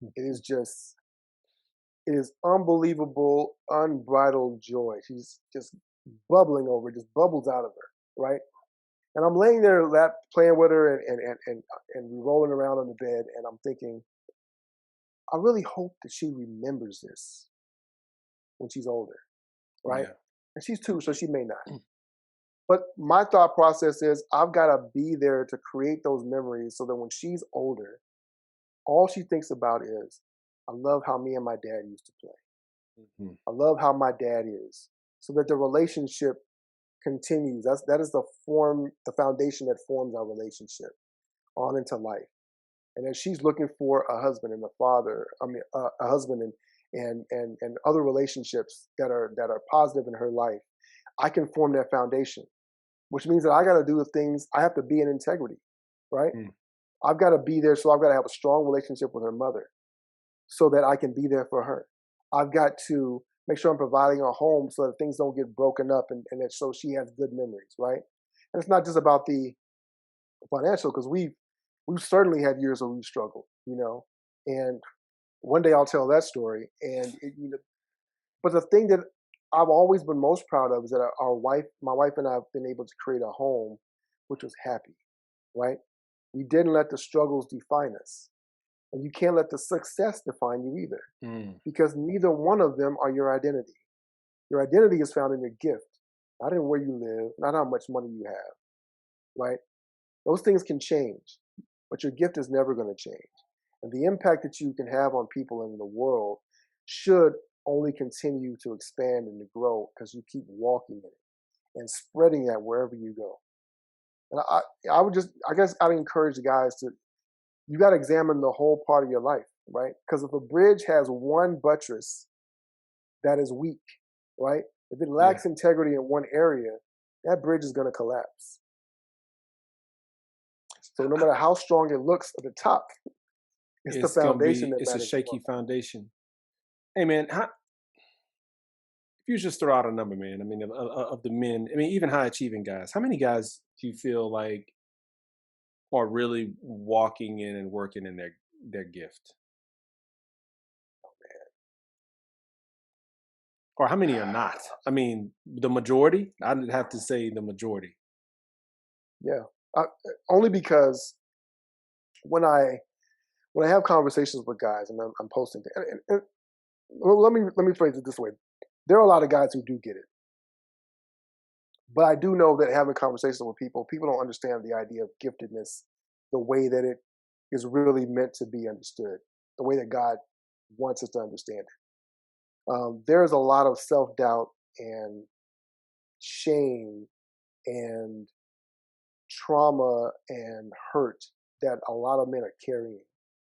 S2: It is just, it is unbelievable, unbridled joy. She's just bubbling over, just bubbles out of her, right? And I'm laying there playing with her and we rolling around on the bed, and I'm thinking, I really hope that she remembers this when she's older, right?
S1: Yeah.
S2: And she's 2, so she may not. But my thought process is I've got to be there to create those memories so that when she's older, all she thinks about is, I love how me and my dad used to play.
S1: Mm-hmm.
S2: I love how my dad is. So that the relationship continues. That is the foundation that forms our relationship on into life. And as she's looking for a husband and a father, a husband and other relationships that are positive in her life, I can form that foundation, which means that I got to do the things, I have to be in integrity, right?
S1: Mm.
S2: I've got to be there. So I've got to have a strong relationship with her mother so that I can be there for her. I've got to make sure I'm providing a home so that things don't get broken up and that so she has good memories, right? And it's not just about the financial because we've certainly had years where we've struggled, and one day I'll tell that story. And but the thing that I've always been most proud of is that my wife and I have been able to create a home which was happy, right? We didn't let the struggles define us. And you can't let the success define you either,
S1: Mm.
S2: because neither one of them are your identity. Your identity is found in your gift, not in where you live, not how much money you have, right? Those things can change, but your gift is never going to change. And the impact that you can have on people in the world should only continue to expand and to grow because you keep walking in it and spreading that wherever you go. And I guess I'd encourage the guys to, you got to examine the whole part of your life, right? Because if a bridge has one buttress that is weak, right? If it
S1: Yeah.
S2: lacks integrity in one area, that bridge is going to collapse. So no matter how strong it looks at the top, it's the foundation that
S1: It's a
S2: matters the
S1: shaky
S2: most.
S1: foundation. Hey man, if you just throw out a number, man, I mean, of the men, I mean, even high achieving guys, how many guys do you feel like are really walking in and working in their gift? Or how many are not? I mean, the majority? I'd have to say the majority.
S2: Yeah, uh, only because when I when I have conversations with guys and I'm posting, well, let me phrase it this way: there are a lot of guys who do get it, but I do know that having conversations with people don't understand the idea of giftedness the way that it is really meant to be understood, the way that God wants us to understand it. There's a lot of self doubt and shame and trauma and hurt that a lot of men are carrying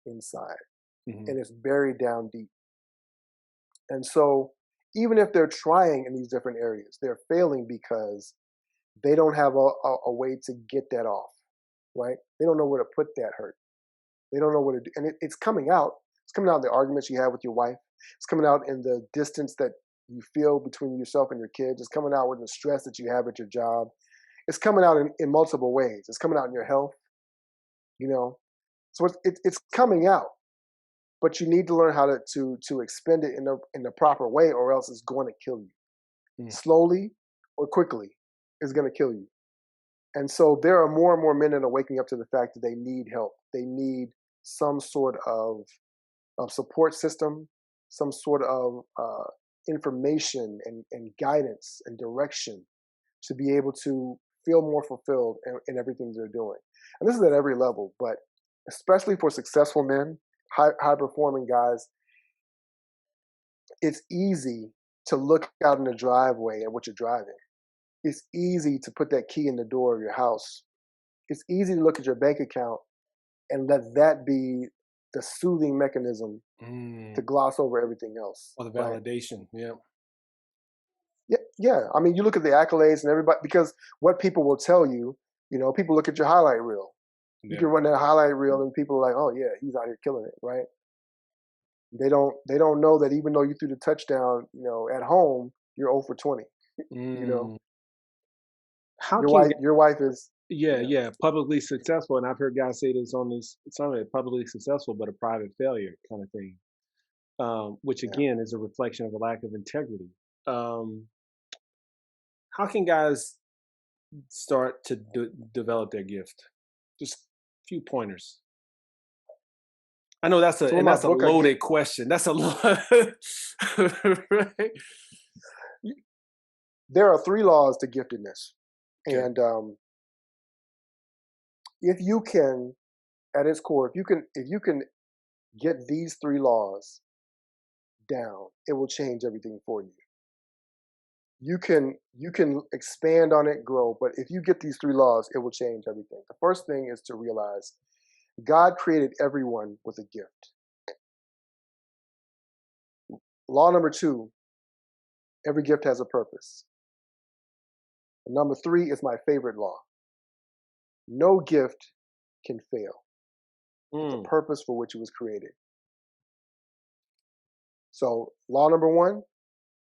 S2: inside,
S1: Hmm.
S2: and it's buried down deep. And so, even if they're trying in these different areas, they're failing because they don't have a way to get that off, right? They don't know where to put that hurt. They don't know what to do. And it's coming out. It's coming out in the arguments you have with your wife. It's coming out in the distance that you feel between yourself and your kids. It's coming out with the stress that you have at your job. It's coming out in multiple ways. It's coming out in your health, you know. So it's coming out, but you need to learn how to expend it in the proper way, or else it's going to kill you
S1: Mm.
S2: slowly or quickly. It's going to kill you. And so there are more and more men that are waking up to the fact that they need help. They need some sort of support system, some sort of information and guidance and direction to be able to feel more fulfilled in everything they're doing. And this is at every level, but especially for successful men, high performing guys, it's easy to look out in the driveway at what you're driving. It's easy to put that key in the door of your house. It's easy to look at your bank account and let that be the soothing mechanism to
S1: Mm.
S2: gloss over everything else,
S1: Or the
S2: right?
S1: validation. Yeah.
S2: Yeah, yeah. I mean, you look at the accolades and everybody, because what people will tell you, people look at your highlight reel. You
S1: Yeah.
S2: can run that highlight reel, and people are like, "Oh yeah, he's out here killing it," right? They don't know that even though you threw the touchdown, at home, you're 0 for 20. You know,
S1: Mm. How
S2: your
S1: can
S2: wife, your wife is,
S1: Yeah,
S2: yeah,
S1: yeah, publicly successful, and I've heard guys say this on this summit, publicly successful, but a private failure kind of thing, which
S2: yeah.
S1: again is a reflection of a lack of integrity. Um, how can guys start to develop their gift? Just a few pointers. I know
S2: So in my
S1: that's a
S2: book, I give
S1: loaded question. That's a lot, right?
S2: there are 3 laws to giftedness,
S1: Okay.
S2: and if you can, at its core, if you can get these 3 laws down, it will change everything for you. You can expand on it, grow, but if you get these 3 laws, it will change everything. The first thing is to realize God created everyone with a gift. Law number 2, every gift has a purpose. And number 3 is my favorite law. No gift can fail. It's a
S1: Mm,
S2: purpose for which it was created. So law number one,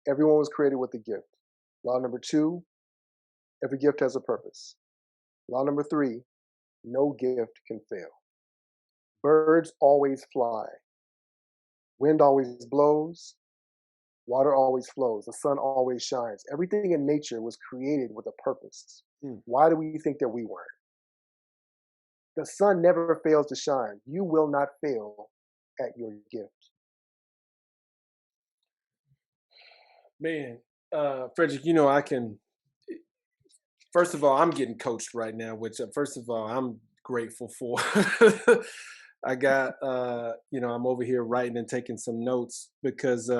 S2: everyone was created with a gift. Law number two, every gift has a purpose. Law number three, no gift can fail. Birds always fly. Wind always blows. Water always flows. The sun always shines. Everything in nature was created with a purpose.
S1: Mm.
S2: Why do we think that we weren't? The sun never fails to shine. You will not fail at your gift.
S1: Man, Frederick, I can. First of all, I'm getting coached right now, which first of all, I'm grateful for. I got, I'm over here writing and taking some notes because,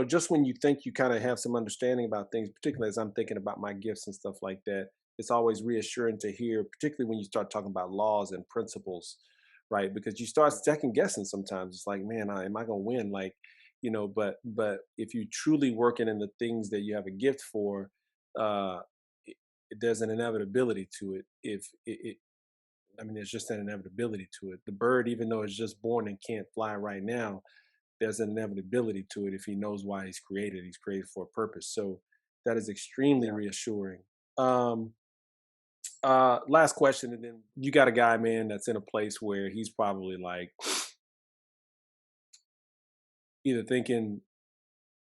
S1: just when you think you kind of have some understanding about things, particularly as I'm thinking about my gifts and stuff like that, it's always reassuring to hear, particularly when you start talking about laws and principles, right? Because you start second guessing sometimes. It's like, man, am I going to win? Like, but if you truly working in the things that you have a gift for, uh, there's an inevitability to it. If it, I mean, there's just an inevitability to it. The bird, even though it's just born and can't fly right now, there's an inevitability to it if he knows why he's created. He's created for a purpose. So that is extremely
S2: Yeah.
S1: reassuring. Last question, and then you got a guy, man, that's in a place where he's probably like either thinking,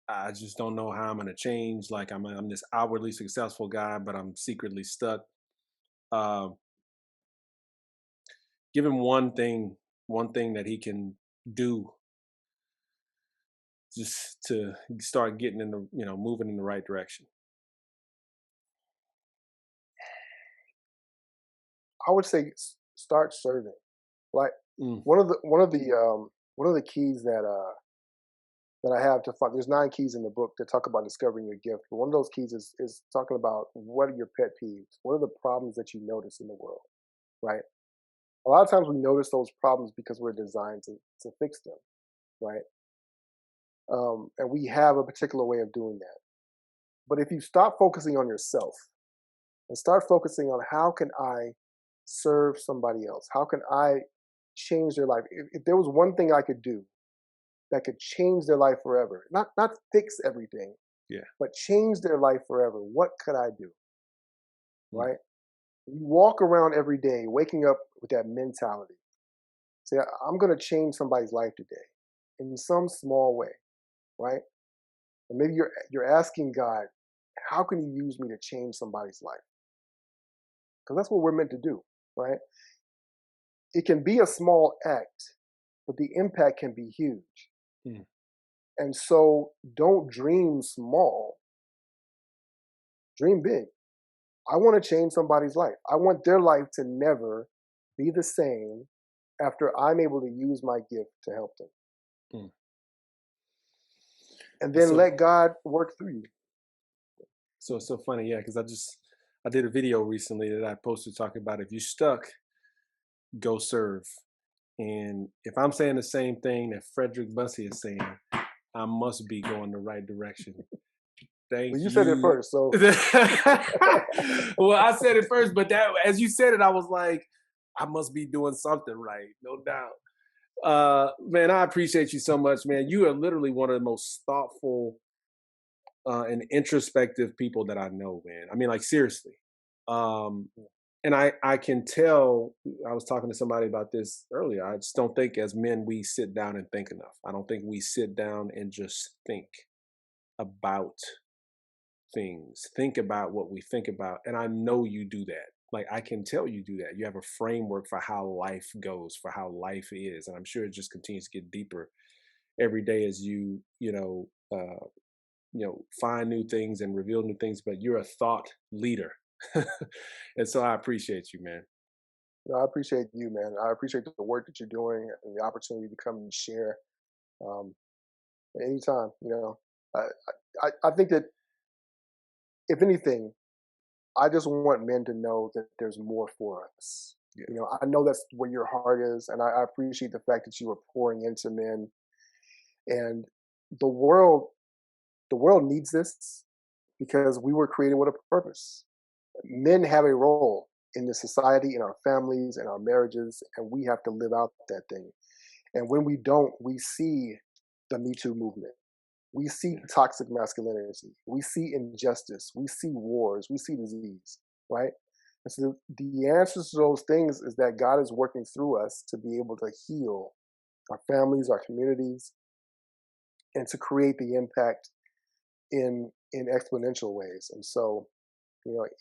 S1: I just don't know how I'm gonna change. Like I'm this outwardly successful guy, but I'm secretly stuck. Um, Give him one thing that he can do just to start getting in the, moving in the right direction.
S2: I would say start serving. Like
S1: Mm,
S2: one of the keys that I have to find. There's 9 keys in the book that talk about discovering your gift. But one of those keys is talking about what are your pet peeves? What are the problems that you notice in the world? Right. A lot of times we notice those problems because we're designed to fix them. Right. And we have a particular way of doing that. But if you stop focusing on yourself and start focusing on how can I serve somebody else? How can I change their life? If there was one thing I could do that could change their life forever, not fix everything,
S1: yeah.
S2: but change their life forever, what could I do?
S1: Mm,
S2: Right? You walk around every day waking up with that mentality. Say, I'm going to change somebody's life today in some small way, right? And maybe you're asking God, how can you use me to change somebody's life? Because that's what we're meant to do, right? It can be a small act, but the impact can be huge.
S1: mm.
S2: And so don't dream small, dream big. I want to change somebody's life. I want their life to never be the same after I'm able to use my gift to help them.
S1: Mm.
S2: And
S1: It's
S2: then
S1: so
S2: let God work through you.
S1: it's so funny, yeah, because I did a video recently that I posted talking about if you're stuck, go serve. And if I'm saying the same thing that Fredrick Bussey is saying, I must be going the right direction. Thank
S2: Well, you said it
S1: you.
S2: first. So
S1: Well, I said it first, but that as you said it, I was like, I must be doing something right, no doubt. Man, I appreciate you so much, man. You are literally one of the most thoughtful and introspective people that I know, man. I mean, like seriously. Um, and I can tell. I was talking to somebody about this earlier. I just don't think as men we sit down and think enough. I don't think we sit down and just think about things, think about what we think about. And I know you do that. Like I can tell you do that. You have a framework for how life goes, for how life is. And I'm sure it just continues to get deeper every day as find new things and reveal new things, but you're a thought leader. And so I appreciate you, man.
S2: no, I appreciate you, man. I appreciate the work that you're doing and the opportunity to come and share um, anytime. I, I think that if anything, I just want men to know that there's more for us.
S1: Yeah.
S2: I know that's where your heart is, and I appreciate the fact that you are pouring into men. And the world, the world needs this because we were created with a purpose. Men have a role in the society, in our families, in our marriages, and we have to live out that thing. And when we don't, we see the Me Too movement. We see toxic masculinity. We see injustice. We see wars. We see disease, right? And so the answers to those things is that God is working through us to be able to heal our families, our communities, and to create the impact in exponential ways. And so,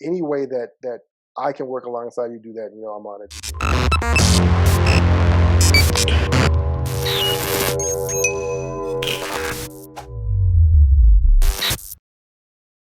S2: any way that I can work alongside you do that, I'm honored to do it.